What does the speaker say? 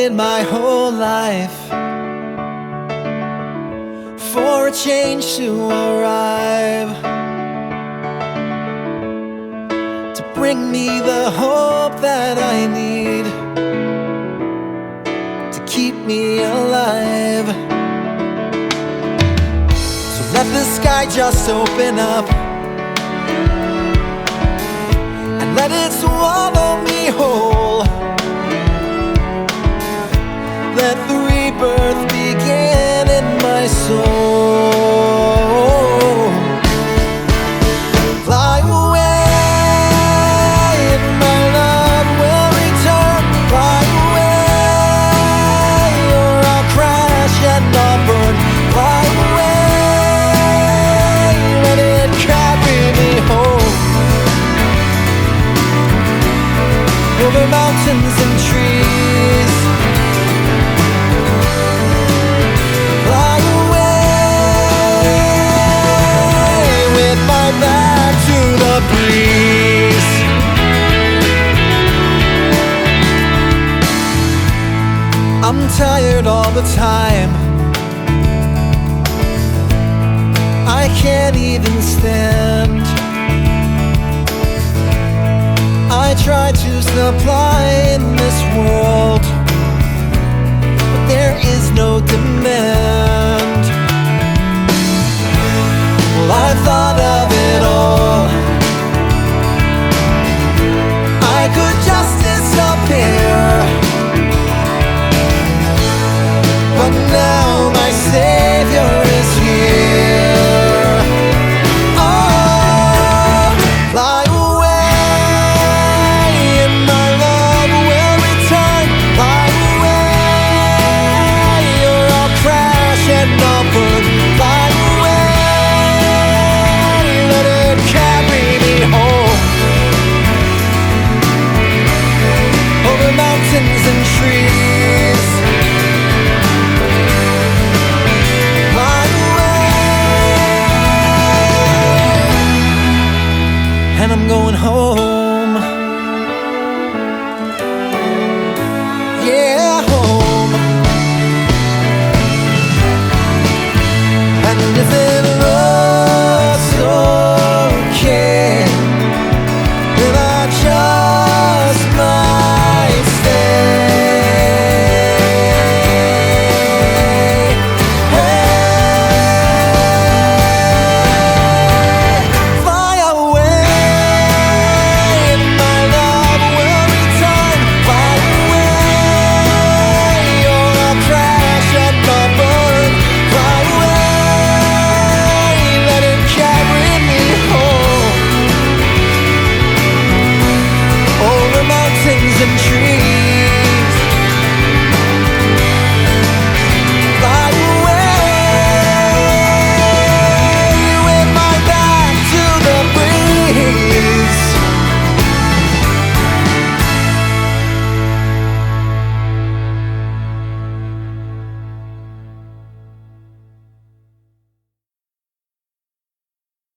waited my whole life for a change to arrive, to bring me the hope that I need, to keep me alive. So let the sky just open up and let it swallow me whole. Let the rebirth begin in my soul. Fly away, my love will return. Fly away, or I'll crash and I'll burn. Fly away, let it carry me home, over mountains and trees. Fly away with my back to the breeze. I'm tired all the time, I can't even stand. I try to supply in this world, but there is no demand.